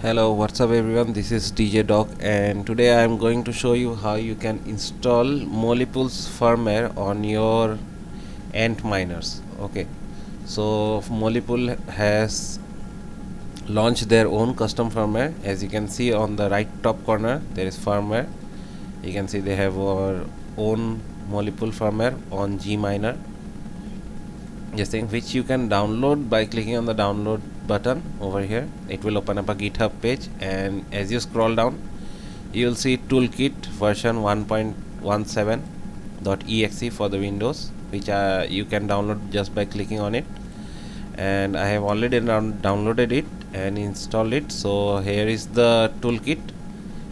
Hello, what's up everyone? This is DJ Doc, and today I am going to show you how you can install Molipul's firmware on your Antminers. Okay, so Molipul has launched their own custom firmware. As you can see on the right top corner, there is firmware. You can see they have our own Molipul firmware on Gminer. This thing which you can download by clicking on the download button over here. It will open up a GitHub page, and as you scroll down you will see toolkit version 1.17.exe for the Windows, which you can download just by clicking on it, and I have already downloaded it and installed it. So here is the toolkit.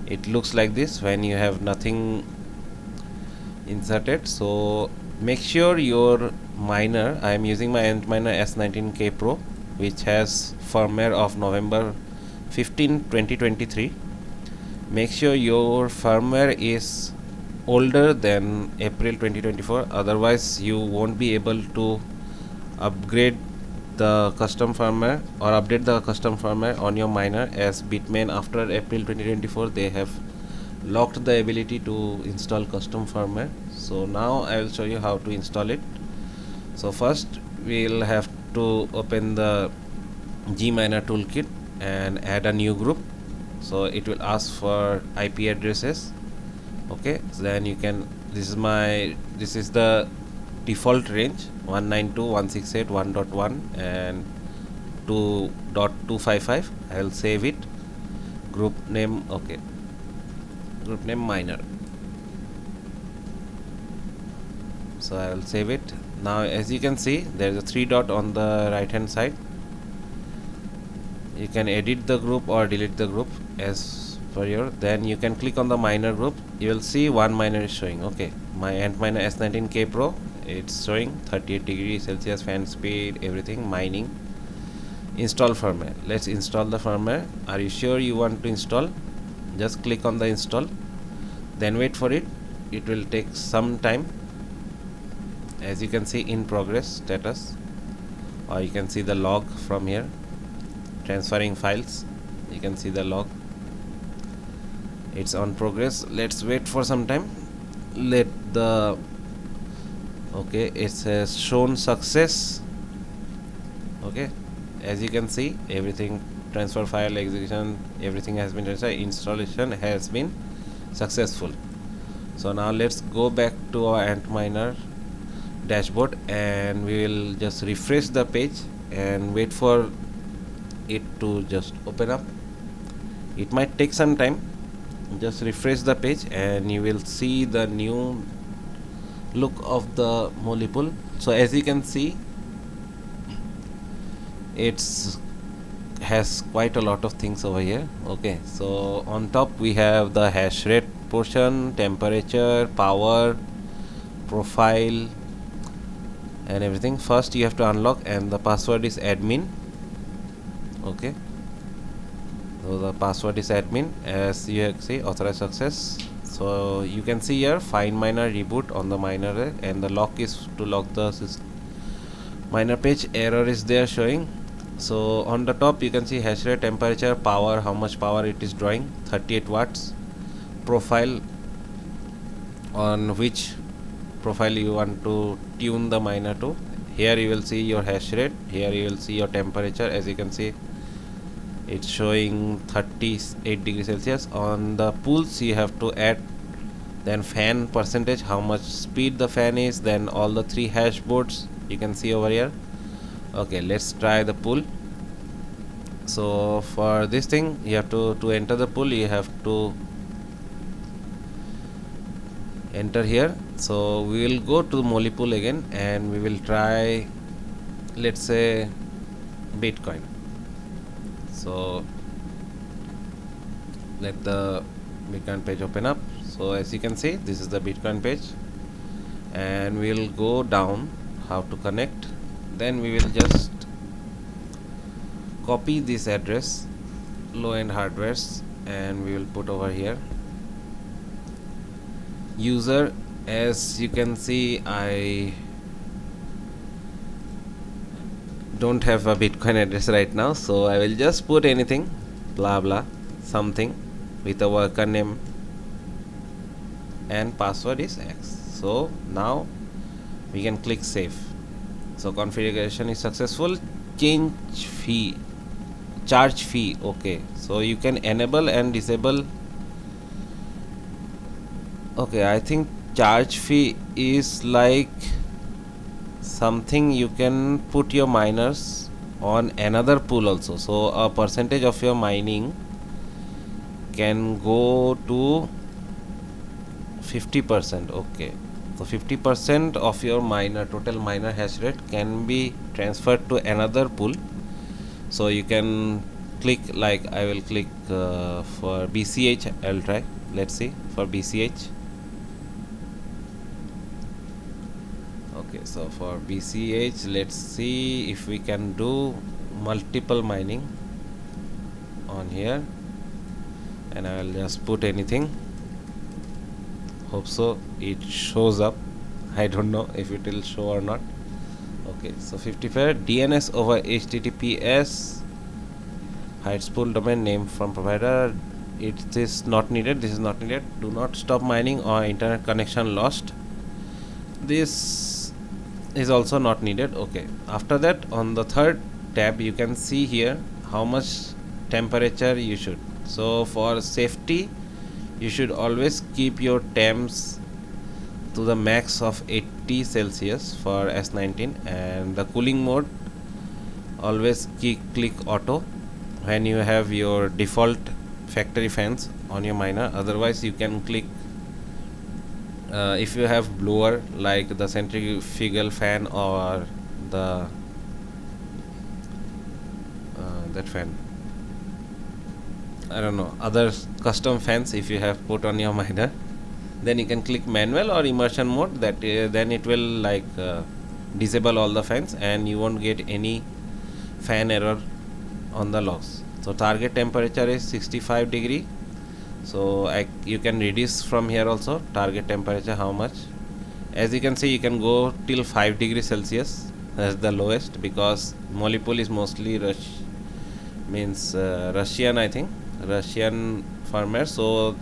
It looks like this when you have nothing inserted. So make sure your miner, I am using my Antminer S19K Pro, which has firmware of November 15 2023. Make sure your firmware is older than April 2024, otherwise you won't be able to upgrade the custom firmware or update the custom firmware on your miner, as Bitmain after April 2024 they have locked the ability to install custom firmware. So now I will show you how to install it. So first we'll have to open the Gminer toolkit and add a new group. So it will ask for IP addresses. Okay, so then you can, this is the default range 192.168.1.1 and 2.255. I will save it. Group name, okay, group name miner. So I will save it. Now as you can see, there is a 3 dot on the right hand side. You can edit the group or delete the group as per your. Then you can click on the miner group. You will see one miner is showing. Okay, my Antminer S19K Pro, it's showing 38 degrees Celsius fan speed, everything, mining. Install firmware. Let's install the firmware. Are you sure you want to install? Just click on the install, then wait for it. It will take some time. As you can see, in progress status, or you can see the log from here, transferring files. You can see the log, it's on progress. Let's wait for some time. Let the, okay, it says shown success. Okay, as you can see, everything, transfer file, execution, everything has been transferred. Installation has been successful. So now let's go back to our Antminer dashboard, and we will just refresh the page and wait for it to just open up. It might take some time. Just refresh the page and you will see the new look of the Molipul. So as you can see, it's has quite a lot of things over here. Okay, so on top we have the hash rate portion, temperature, power, profile, and everything. First you have to unlock, and the password is admin. Okay, so the password is admin. As you see, authorized success. So you can see here find miner reboot on the miner, and the lock is to lock the miner page. Error is there showing. So on the top you can see hash rate, temperature, power, how much power it is drawing, 38 watts, profile, on which profile you want to tune the miner to. Here you will see your hash rate, here you will see your temperature. As you can see, it's showing 38 degrees Celsius. On the pools you have to add then fan percentage, how much speed the fan is, then all the 3 hash boards you can see over here. Okay, let's try the pool. So for this thing you have to enter the pool, you have to enter here. So we will go to Molipul again and we will try, let's say, Bitcoin. So let the Bitcoin page open up. So as you can see, this is the Bitcoin page, and we will go down how to connect. Then we will just copy this address, low end hardwares, and we will put over here user. As you can see, I don't have a Bitcoin address right now, so I will just put anything. blah blah something with a worker name and password is X. So now we can click save. So configuration is successful. Charge fee, okay, so you can enable and disable. Okay, I think charge fee is like something you can put your miners on another pool also, so a percentage of your mining can go to 50%. okay, so 50% of your total miner hash rate can be transferred to another pool. So you can click, like I will click for BCH. I'll try, let's see for BCH. Okay, so for BCH, let's see if we can do multiple mining on here, and I will just put anything. Hope so it shows up. I don't know if it will show or not. Okay, so 55 DNS over HTTPS, hides pool domain name from provider. It is not needed. This is not needed. Do not stop mining or internet connection lost. This is also not needed. Okay, after that, on the third tab you can see here how much temperature you should. So for safety, you should always keep your temps to the max of 80 Celsius for S19, and the cooling mode always click auto when you have your default factory fans on your miner. Otherwise you can click if you have blower like the centrifugal fan or the that fan, I don't know, other custom fans if you have put on your miner, then you can click manual or immersion mode. That then it will like disable all the fans and you won't get any fan error on the logs. So target temperature is 65 degree. So you can reduce from here also target temperature how much. As you can see, you can go till 5 degrees Celsius as the lowest, because Molypool is mostly Russian, I think, Russian farmers. So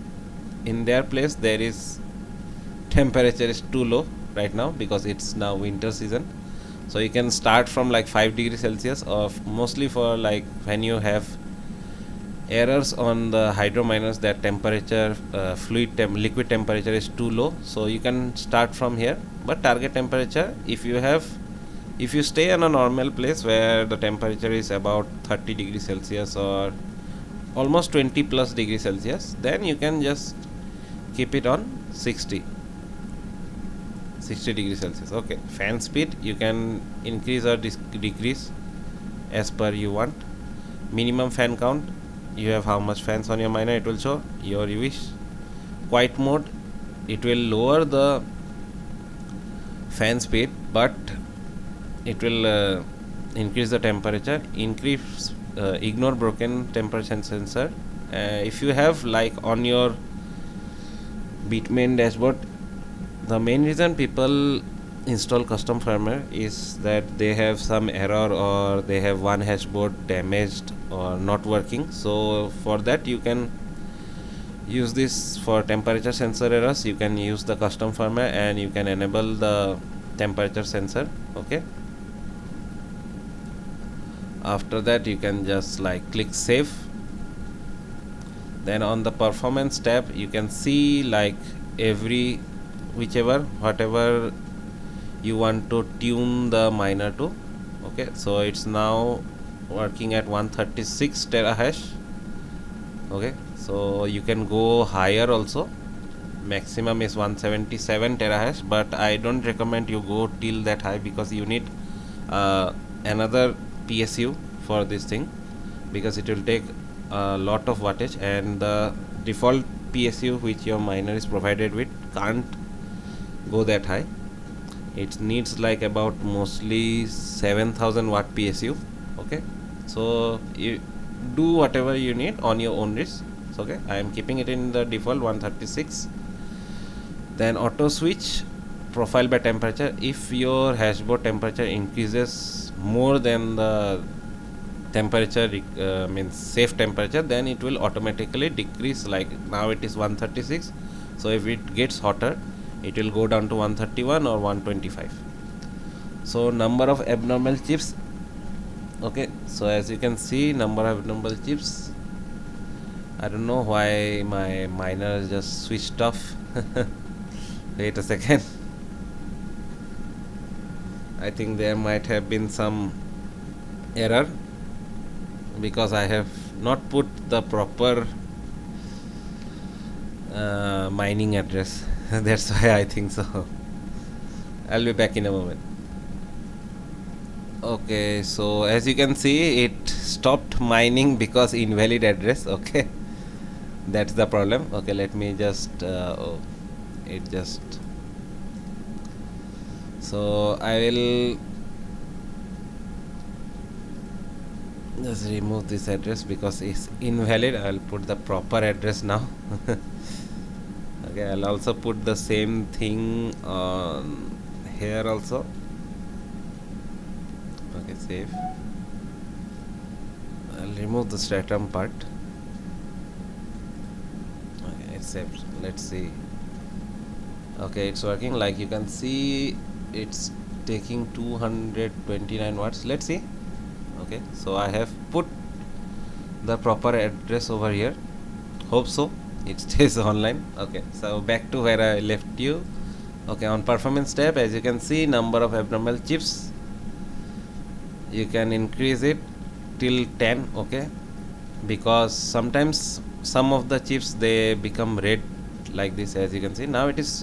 in their place there is temperature is too low right now because it's now winter season. So you can start from like 5 degrees Celsius, of mostly for like when you have errors on the hydro miners that temperature liquid temperature is too low. So you can start from here, but target temperature, if you stay in a normal place where the temperature is about 30 degrees Celsius or almost 20 plus degrees Celsius, then you can just keep it on 60 degrees Celsius. Okay, fan speed you can increase or decrease as per you want. Minimum fan count, you have how much fans on your miner, it will show your wish. Quiet mode, it will lower the fan speed but it will increase the temperature. Ignore broken temperature sensor. If you have like on your Bitmain dashboard, the main reason people install custom firmware is that they have some error or they have one hashboard damaged or not working. So for that you can use this. For temperature sensor errors, you can use the custom firmware and you can enable the temperature sensor. Okay, after that you can just like click save. Then on the performance tab you can see like whatever you want to tune the miner to. Okay, so it's now working at 136 terahash. Okay, so you can go higher also. Maximum is 177 terahash, but I don't recommend you go till that high because you need another PSU for this thing, because it will take a lot of wattage, and the default PSU which your miner is provided with can't go that high. It needs like about mostly 7000 watt PSU. Okay, so you do whatever you need on your own risk. Okay, I am keeping it in the default 136. Then auto switch profile by temperature. If your hashboard temperature increases more than the temperature means safe temperature, then it will automatically decrease. Like now it is 136, so if it gets hotter, it will go down to 131 or 125. So number of abnormal chips. Okay, so as you can see, number of abnormal chips. I don't know why my miner just switched off. Wait a second. I think there might have been some error because I have not put the proper mining address. That's why I think so. I'll be back in a moment. Okay, so as you can see, it stopped mining because invalid address. Okay, that's the problem. Okay, let me just it just, so I will just remove this address because it's invalid. I'll put the proper address now. Okay, I'll also put the same thing on here also. Okay, save. I'll remove the stratum part. Okay, it's saved. Let's see. Okay, it's working. Like you can see, it's taking 229 watts. Let's see. Okay, so I have put the proper address over here. Hope so it stays online. Okay, so back to where I left you. Okay, on performance tab, as you can see, number of abnormal chips, you can increase it till 10. Okay, because sometimes some of the chips they become red like this. As you can see, now it is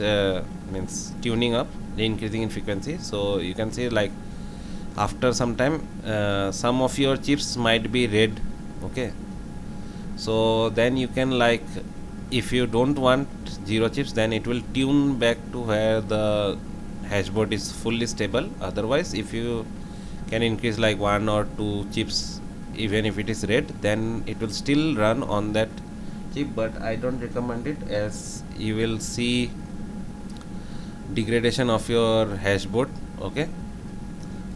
means tuning up, increasing in frequency. So you can see, like after some time some of your chips might be red. Okay, so then you can, like, if you don't want 0 chips, then it will tune back to where the hashboard is fully stable. Otherwise, if you can increase like 1 or 2 chips, even if it is red, then it will still run on that chip. But I don't recommend it, as you will see degradation of your hashboard. Okay,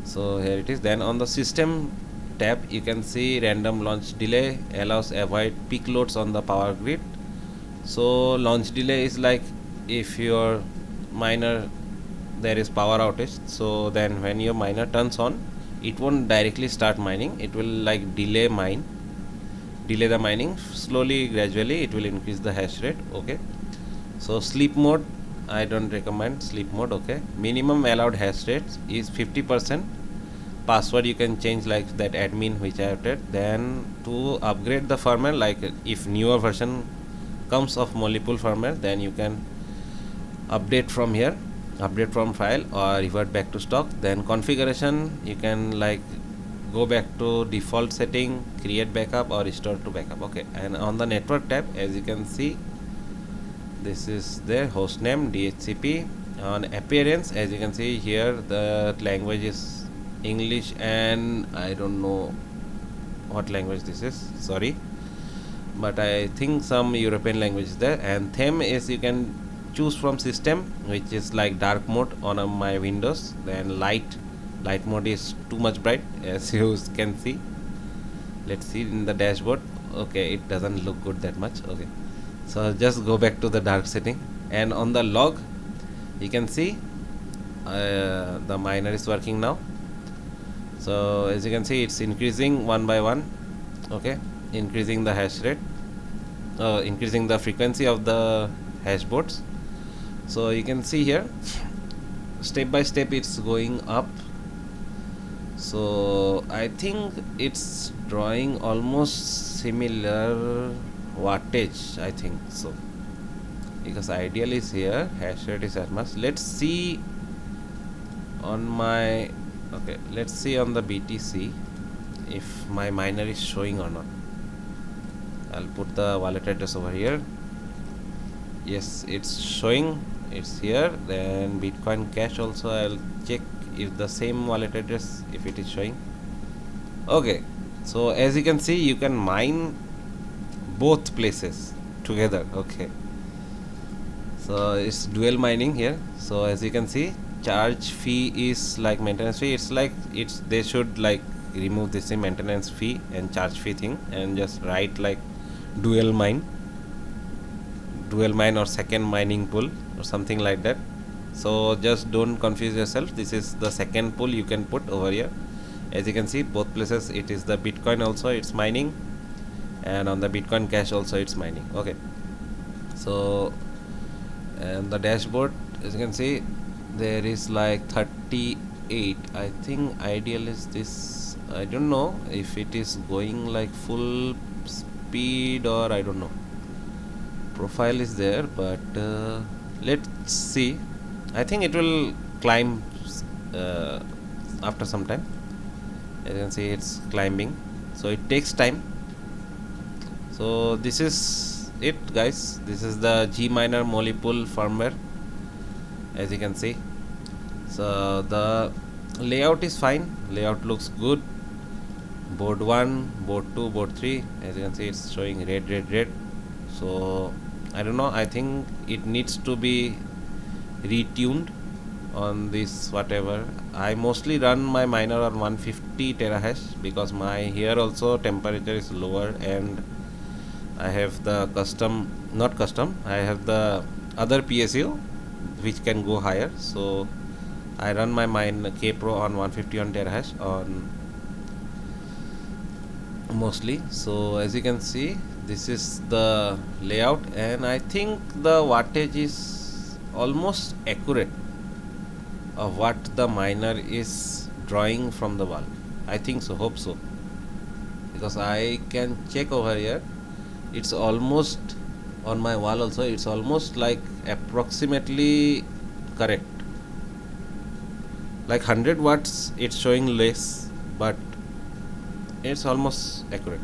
so here it is. Then on the system tab, you can see random launch delay allows avoid peak loads on the power grid. So launch delay is like if your miner, there is power outage, so then when your miner turns on, it won't directly start mining. It will like delay the mining slowly, gradually. It will increase the hash rate. Okay, so sleep mode, I don't recommend sleep mode. Okay, minimum allowed hash rate is 50%. Password you can change, like that admin which I have did. Then to upgrade the firmware, like if newer version comes of Molypool firmware, then you can update from here, update from file, or revert back to stock. Then configuration, you can like go back to default setting, create backup, or restore to backup. Okay, and on the network tab, as you can see, this is the host name DHCP. On appearance, as you can see here, the language is English, and I don't know what language this is, sorry, but I think some European language is there. And theme is, you can choose from system, which is like dark mode on my Windows. Then light mode is too much bright, as you can see. Let's see in the dashboard. Okay, it doesn't look good that much. Okay, so just go back to the dark setting. And on the log, you can see the miner is working now. So as you can see, it's increasing one by one. Okay, increasing the hash rate, increasing the frequency of the hash boards. So you can see here, step by step it's going up. So I think it's drawing almost similar wattage, I think so, because ideal is here, hash rate is as much. Let's see on my, okay, let's see on the BTC if my miner is showing or not. I'll put the wallet address over here. Yes, it's showing, it's here. Then Bitcoin Cash also, I'll check if the same wallet address, if it is showing. Okay, so as you can see, you can mine both places together. Okay, so it's dual mining here. So as you can see, charge fee is like maintenance fee. It's like, they should like remove this maintenance fee and charge fee thing and just write like dual mine or second mining pool or something like that. So just don't confuse yourself. This is the second pool you can put over here. As you can see, both places it is the Bitcoin also it's mining, and on the Bitcoin Cash also it's mining. Okay, so and the dashboard, as you can see, there is like 38. I think ideal is this. I don't know if it is going like full speed or I don't know. Profile is there, but let's see. I think it will climb after some time. As you can see, it's climbing, so it takes time. So this is it, guys. This is the Gminer Molypool firmware, as you can see. So the layout is fine. Layout looks good. Board 1, board 2, board 3. As you can see, it's showing red. So I don't know. I think it needs to be retuned on this whatever. I mostly run my miner on 150 terahash because my here also temperature is lower, and I have the I have the other PSU which can go higher. So I run my Kpro on 151 terahash on mostly. So as you can see, this is the layout, and I think the wattage is almost accurate of what the miner is drawing from the wall. I think so, hope so, because I can check over here. It's almost on my wall also, it's almost like approximately correct, like 100 watts it's showing less, but it's almost accurate.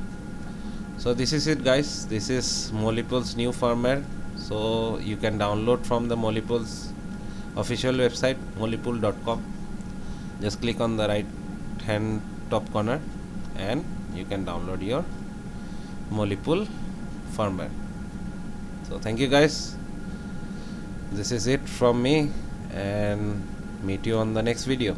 So this is it, guys. This is Molypool's new firmware. So you can download from the Molypool's official website, molypool.com. Just click on the right hand top corner and you can download your Molypool firmware. So thank you, guys. This is it from me, and meet you on the next video.